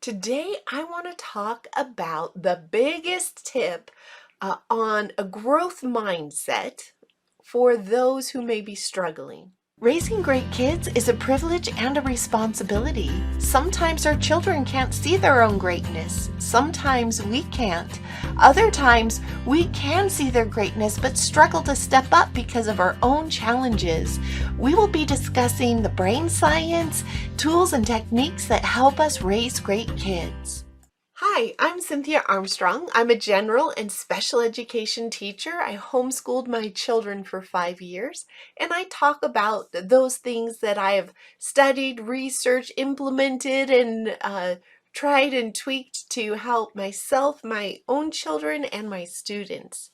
Today, I want to talk about the biggest tip on a growth mindset for those who may be struggling. Raising great kids is a privilege and a responsibility. Sometimes our children can't see their own greatness. Sometimes we can't. Other times we can see their greatness but struggle to step up because of our own challenges. We will be discussing the brain science, tools, and techniques that help us raise great kids. Hi, I'm Cynthia Armstrong. I'm a general and special education teacher. I homeschooled my children for 5 years, and I talk about those things that I have studied, researched, implemented, and tried and tweaked to help myself, my own children, and my students.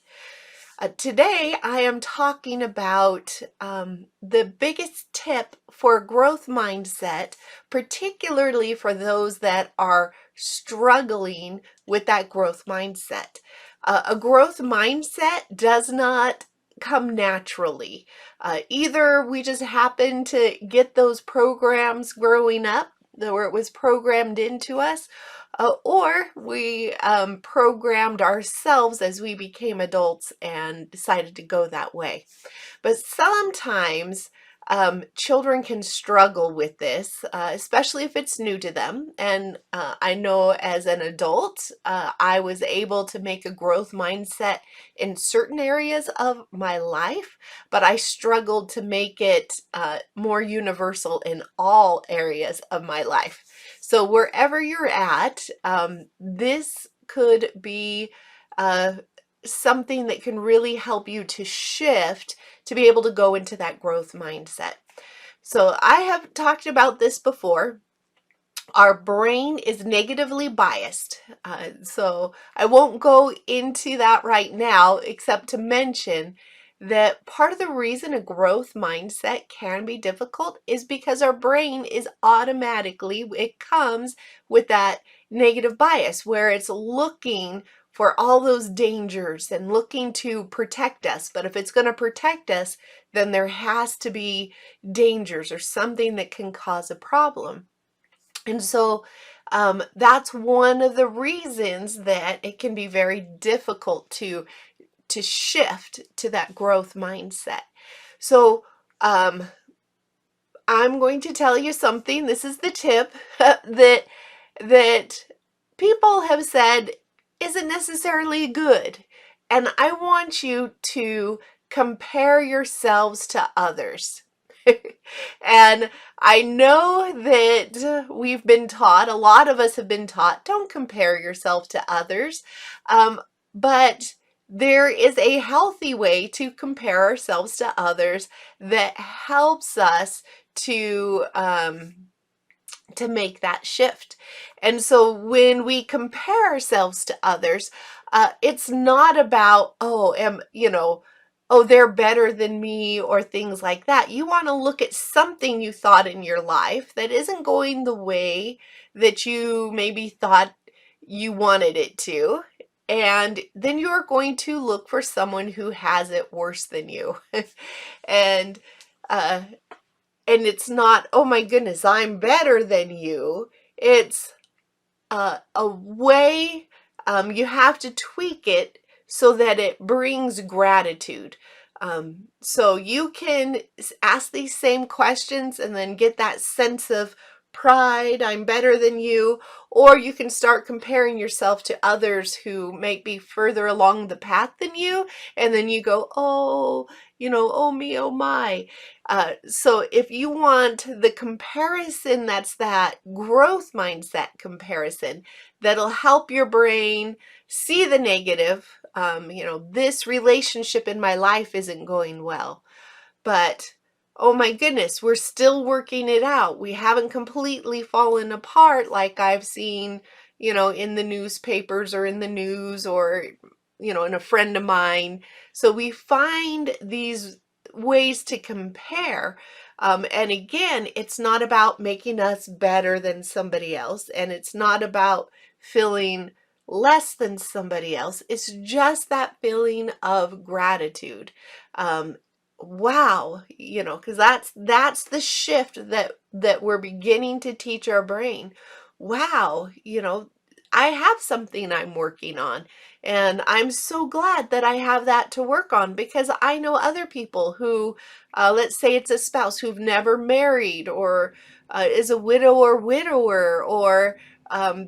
Today, I am talking about the biggest tip for growth mindset, particularly for those that are struggling with that growth mindset. A growth mindset does not come naturally. Either we just happen to get those programs growing up, where it was programmed into us, or we programmed ourselves as we became adults and decided to go that way. But sometimes children can struggle with this, especially if it's new to them. And I know as an adult, I was able to make a growth mindset in certain areas of my life, but I struggled to make it more universal in all areas of my life. So wherever you're at, this could be something that can really help you to shift to be able to go into that growth mindset. So I have talked about this before. Our brain is negatively biased. So I won't go into that right now, except to mention that part of the reason a growth mindset can be difficult is because our brain is automatically, it comes with that negative bias where it's looking for all those dangers and looking to protect us. But if it's going to protect us, then there has to be dangers or something that can cause a problem. And so that's one of the reasons that it can be very difficult to shift to that growth mindset. So I'm going to tell you something. This is the tip that people have said isn't necessarily good. And I want you to compare yourselves to others. And I know that we've been taught, a lot of us have been taught, don't compare yourself to others. But there is a healthy way to compare ourselves to others that helps us to make that shift. And so when we compare ourselves to others, it's not about, oh, they're better than me or things like that. You want to look at something you thought in your life that isn't going the way that you maybe thought you wanted it to. And then you're going to look for someone who has it worse than you. and uh, and it's not, oh my goodness, I'm better than you. It's a way, you have to tweak it so that it brings gratitude. So you can ask these same questions and then get that sense of pride, I'm better than you, or you can start comparing yourself to others who might be further along the path than you, and then you go, oh, oh me, oh my. So if you want the comparison, that's that growth mindset comparison that'll help your brain see the negative. This relationship in my life isn't going well, but oh my goodness, we're still working it out. We haven't completely fallen apart like I've seen, in the newspapers or in the news or, in a friend of mine. So we find these ways to compare. And again, it's not about making us better than somebody else, and it's not about feeling less than somebody else. It's just that feeling of gratitude. Wow, because that's the shift that we're beginning to teach our brain. wow, I have something I'm working on. And I'm so glad that I have that to work on because I know other people who, let's say it's a spouse who've never married or is a widow or widower, or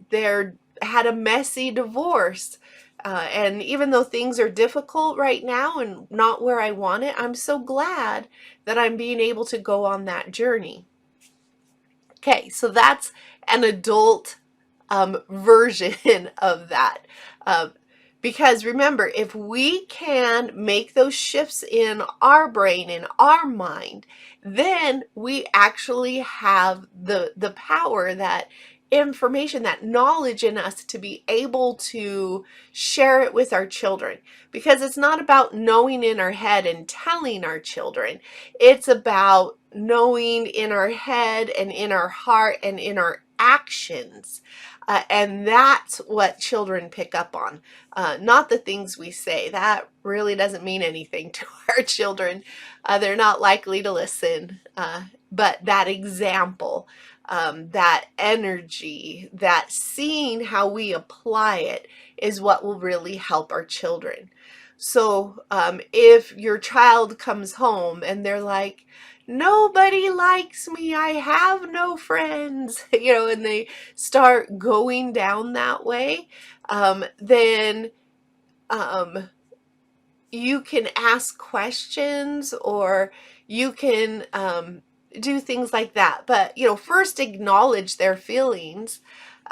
they're had a messy divorce. And even though things are difficult right now and not where I want it, I'm so glad that I'm being able to go on that journey. Okay, so that's an adult version of that. Um, because remember, if we can make those shifts in our brain, in our mind, then we actually have the power, that information, that knowledge in us to be able to share it with our children. Because it's not about knowing in our head and telling our children. It's about knowing in our head and in our heart and in our actions. And that's what children pick up on, not the things we say. That really doesn't mean anything to our children. They're not likely to listen. But that example, that energy, that seeing how we apply it is what will really help our children. So if your child comes home and they're like, nobody likes me, I have no friends, and they start going down that way, then um, you can ask questions, or you can do things like that. But, first acknowledge their feelings,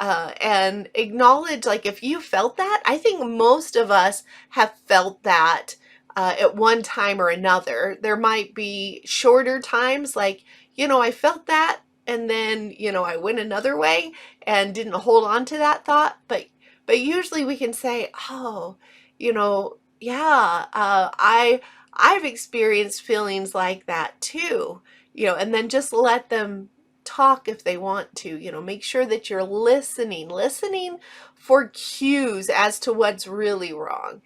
and acknowledge, like, if you felt that, I think most of us have felt that at one time or another. There might be shorter times, like, I felt that, and then, I went another way and didn't hold on to that thought. But usually we can say, oh, yeah, I've experienced feelings like that too, and then just let them talk if they want to. Make sure that you're listening for cues as to what's really wrong.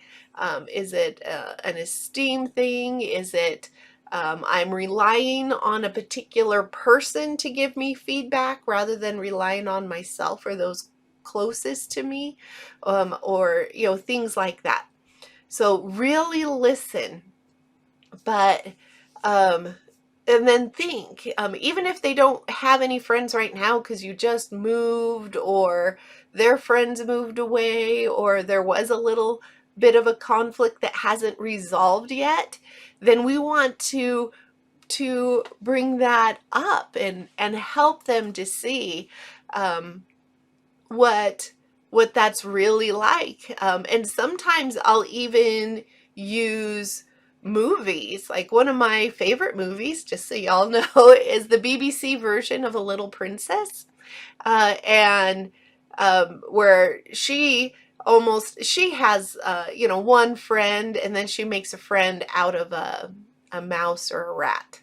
Is it an esteem thing? Is it I'm relying on a particular person to give me feedback rather than relying on myself or those closest to me, or things like that. So really listen, but and then think, even if they don't have any friends right now because you just moved, or their friends moved away, or there was a little bit of a conflict that hasn't resolved yet, then we want to bring that up and help them to see um, what that's really like. And sometimes I'll even use movies. Like, one of my favorite movies, just so y'all know, is the BBC version of A Little Princess. And where she has one friend, and then she makes a friend out of a mouse or a rat.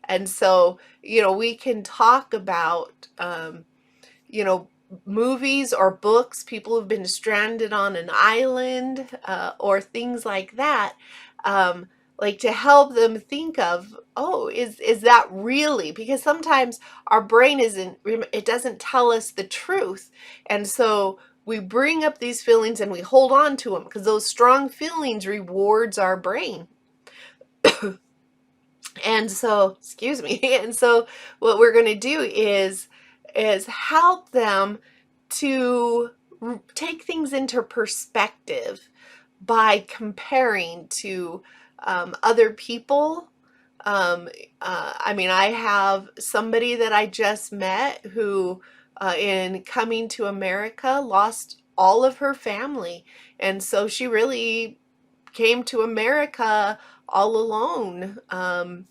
And so, we can talk about you know, movies or books, people who've been stranded on an island, or things like that, um, like, to help them think of, oh, is that really? Because sometimes our brain it doesn't tell us the truth. And so we bring up these feelings and we hold on to them because those strong feelings rewards our brain. And so, excuse me, and so what we're going to do is help them to take things into perspective by comparing to other people. Um, I mean, I have somebody that I just met who, in coming to America, lost all of her family. And so she really came to America all alone, and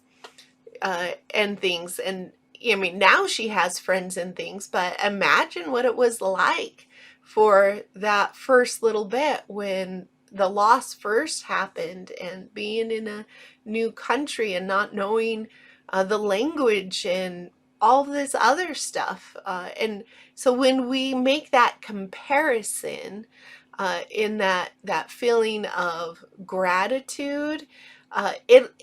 things. And I mean, now she has friends and things, but imagine what it was like for that first little bit when the loss first happened, and being in a new country and not knowing the language and all this other stuff. And so when we make that comparison, in that feeling of gratitude, it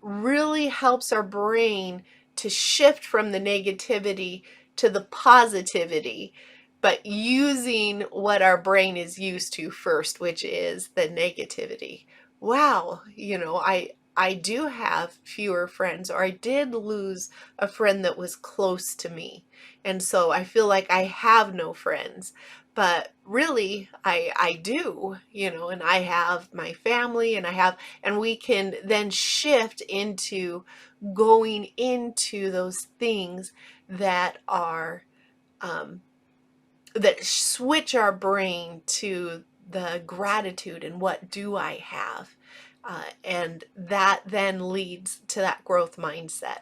really helps our brain to shift from the negativity to the positivity, but using what our brain is used to first, which is the negativity. Wow, I do have fewer friends, or I did lose a friend that was close to me. And so I feel like I have no friends. But really, I do, and I have my family, and we can then shift into going into those things that are that switch our brain to the gratitude and what do I have, and that then leads to that growth mindset.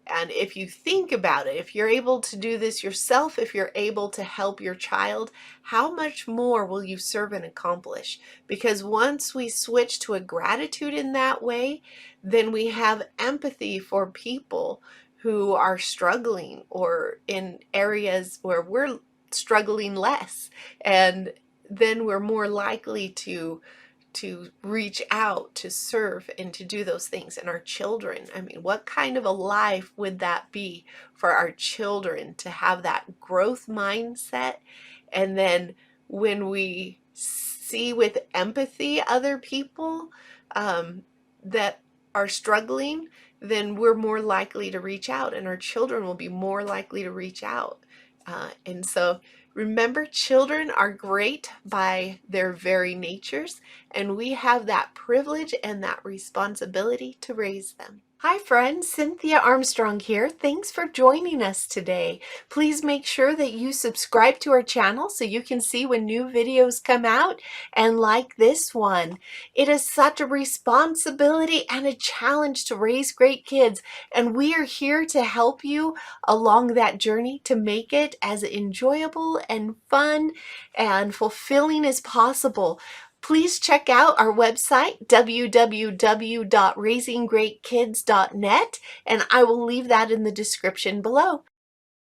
And if you think about it, if you're able to do this yourself, if you're able to help your child, how much more will you serve and accomplish? Because once we switch to a gratitude in that way, then we have empathy for people who are struggling, or in areas where we're struggling less. And then we're more likely to reach out, to serve, and to do those things. And our children, I mean, what kind of a life would that be for our children to have that growth mindset? And then when we see with empathy other people that are struggling, then we're more likely to reach out, and our children will be more likely to reach out. And so remember, children are great by their very natures, and we have that privilege and that responsibility to raise them. Hi friends, Cynthia Armstrong here. Thanks for joining us today. Please make sure that you subscribe to our channel so you can see when new videos come out, and like this one. It is such a responsibility and a challenge to raise great kids, and we are here to help you along that journey to make it as enjoyable and fun and fulfilling as possible. Please check out our website, www.raisinggreatkids.net, and I will leave that in the description below.